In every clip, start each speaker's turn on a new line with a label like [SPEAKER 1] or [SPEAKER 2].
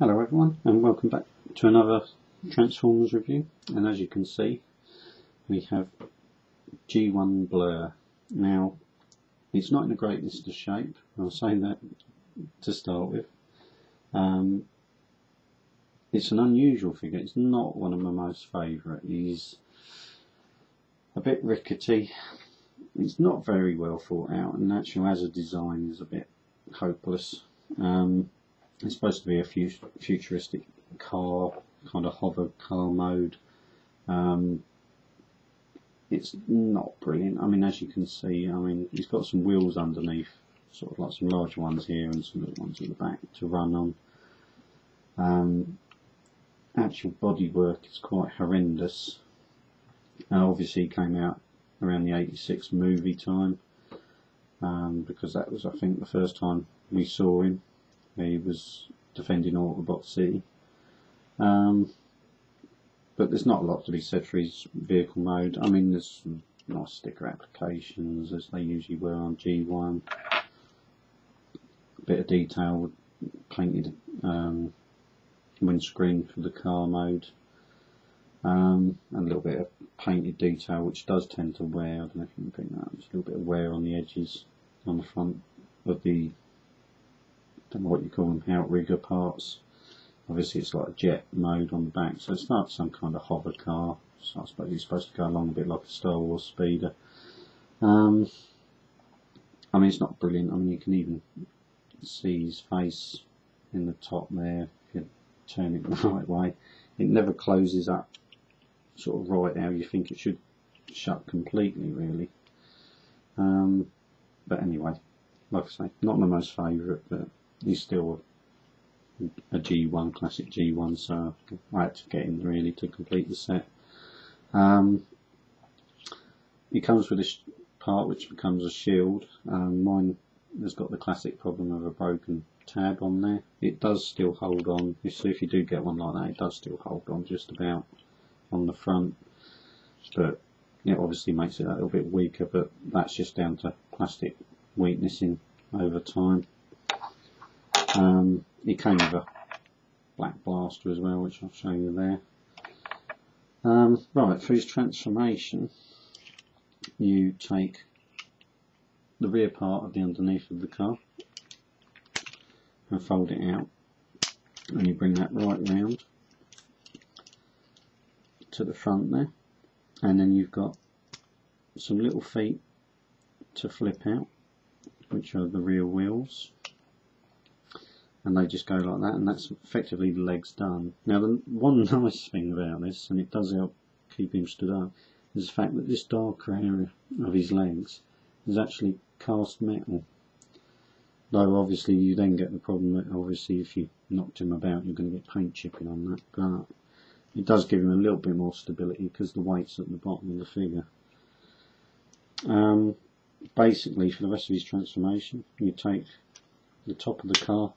[SPEAKER 1] Hello everyone, and welcome back to another Transformers review. And as you can see, we have G1 Blur. Now, it's not in the greatest of shape, I'll say that to start with. It's an unusual figure, it's not one of my most favourite. He's a bit rickety, it's not very well thought out, and actually as a design is a bit hopeless. It's supposed to be a futuristic car, kind of hover car mode. It's not brilliant. I mean, as you can see, he's got some wheels underneath, sort of like some large ones here and some little ones at the back to run on. Actual bodywork is quite horrendous. Obviously, he came out around the '86 movie time, because that was, I think, the first time we saw him. He was defending Autobot City. But there's not a lot to be said for his vehicle mode. I mean, there's some nice sticker applications as they usually were on G1. A bit of detail, painted windscreen for the car mode. And a little bit of painted detail which does tend to wear. I don't know if you can pick that up. There's a little bit of wear on the edges on the front of the, I don't know what you call them, outrigger parts. Obviously it's like a jet mode on the back, so it's like some kind of hover car. So I suppose it's supposed to go along a bit like a Star Wars speeder. I mean, it's not brilliant. I mean, you can even see his face in the top there if you turn it the right way. It never closes up sort of right how you think it should shut completely, really. But anyway, like I say, not my most favourite, but he's still a G1, classic G1, so I had to get him really to complete the set. He comes with this part which becomes a shield. Mine has got the classic problem of a broken tab on there. It does still hold on. You see, if you do get one like that, it does still hold on just about on the front, but it obviously makes it a little bit weaker, but that's just down to plastic weaknessing over time. He came with a black blaster as well, which I'll show you there. Right, for his transformation, you take the rear part of the underneath of the car and fold it out, and you bring that right round to the front there, and then you've got some little feet to flip out, which are the rear wheels, and they just go like that, and that's effectively the legs done. Now, the one nice thing about this, and it does help keep him stood up, is the fact that this darker area of his legs is actually cast metal. Though obviously you then get the problem that obviously if you knocked him about you're going to get paint chipping on that, but it does give him a little bit more stability because the weight's at the bottom of the figure. Basically, for the rest of his transformation, you take the top of the car,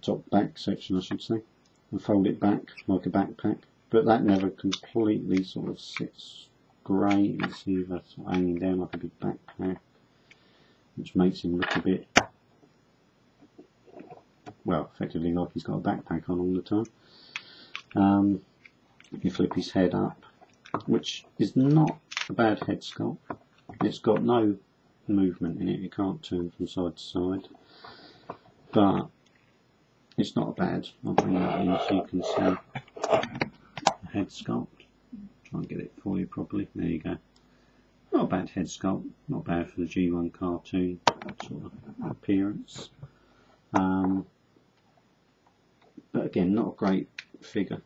[SPEAKER 1] top back section I should say, and fold it back like a backpack, but that never completely sort of sits great. You can see that's hanging down like a big backpack, which makes him look a bit, well, effectively like he's got a backpack on all the time. You flip his head up, which is not a bad head sculpt. It's got no movement in it, you can't turn from side to side, but it's not bad. I'll bring that in so you can see the head sculpt. Try and get it for you properly. There you go. Not a bad head sculpt, not bad for the G1 cartoon sort of appearance. But again, not a great figure.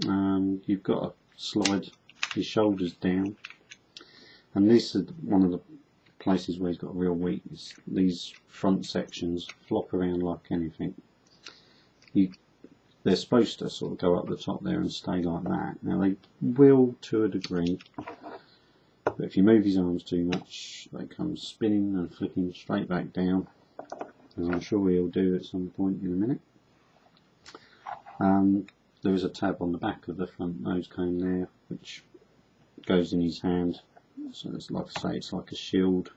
[SPEAKER 1] You've got to slide his shoulders down, and this is one of the places where he's got a real weakness. These front sections flop around like anything. They're supposed to sort of go up the top there and stay like that. Now they will to a degree, but if you move his arms too much, they come spinning and flipping straight back down, as I'm sure he'll do at some point in a minute. There is a tab on the back of the front nose cone there, which goes in his hand. So it's like I say, it's like a shield,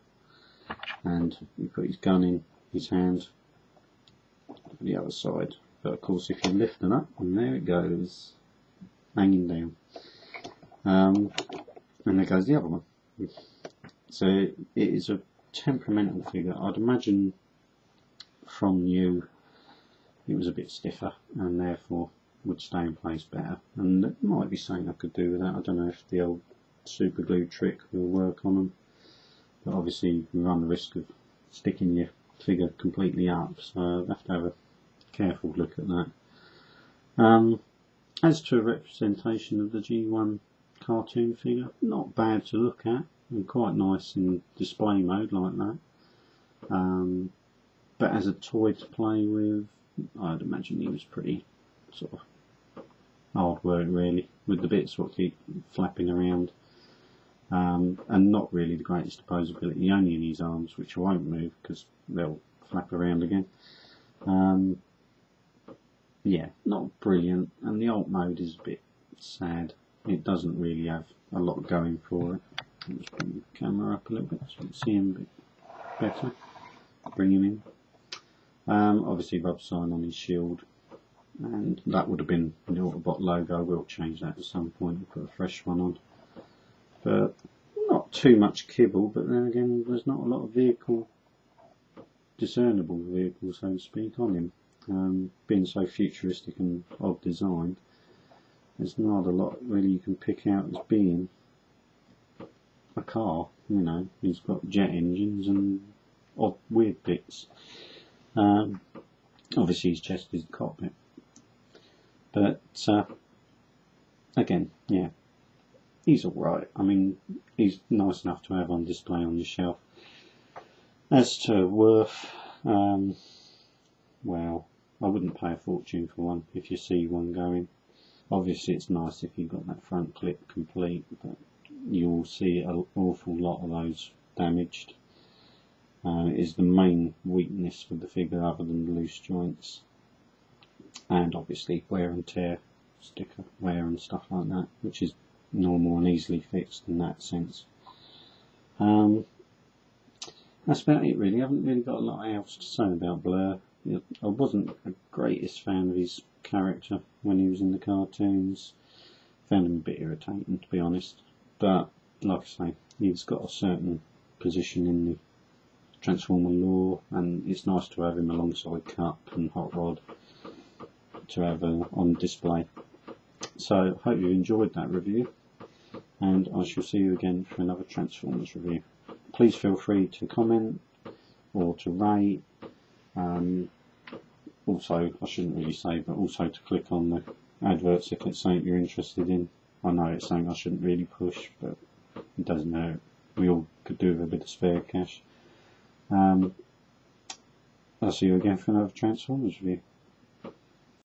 [SPEAKER 1] and you put his gun in his hand, the other side but of course if you lift it up, and there it goes, hanging down. And there goes the other one. So it is a temperamental figure. I'd imagine from new it was a bit stiffer and therefore would stay in place better, and there might be something I could do with that. I don't know if the old super glue trick will work on them, but obviously you can run the risk of sticking your figure completely up, so I'll have to have a careful look at that. As to a representation of the G1 cartoon figure, not bad to look at and quite nice in display mode like that, but as a toy to play with, I'd imagine he was pretty sort of hard work really, with the bits what keep flapping around, and not really the greatest opposability, only in his arms, which won't move because they'll flap around again. Yeah, not brilliant, and the alt mode is a bit sad. It doesn't really have a lot going for it. I'll just bring the camera up a little bit so you can see him a bit better. Bring him in. Obviously rub sign on his shield, and that would have been the Autobot logo. We'll change that at some point and put a fresh one on. But not too much kibble, but then again there's not a lot of discernible vehicle so to speak on him. Being so futuristic and odd designed, there's not a lot really you can pick out as being a car. You know, he's got jet engines and odd weird bits. Obviously his chest is the cockpit, but again, yeah, he's alright. I mean, he's nice enough to have on display on your shelf. As to worth, well, I wouldn't pay a fortune for one if you see one going. Obviously it's nice if you've got that front clip complete, but you'll see an awful lot of those damaged. It is the main weakness for the figure other than the loose joints, and obviously wear and tear, sticker wear and stuff like that, which is normal and easily fixed in that sense. That's about it really. I haven't really got a lot else to say about Blur. I wasn't the greatest fan of his character when he was in the cartoons. Found him a bit irritating, to be honest, but like I say, he's got a certain position in the Transformer lore, and it's nice to have him alongside Cup and Hot Rod to have on display. So hope you enjoyed that review, and I shall see you again for another Transformers review. Please feel free to comment or to rate. Also, I shouldn't really say, but also to click on the adverts if it's something you're interested in. I know it's something I shouldn't really push, but it doesn't hurt. We all could do with a bit of spare cash. I'll see you again for another Transformers review.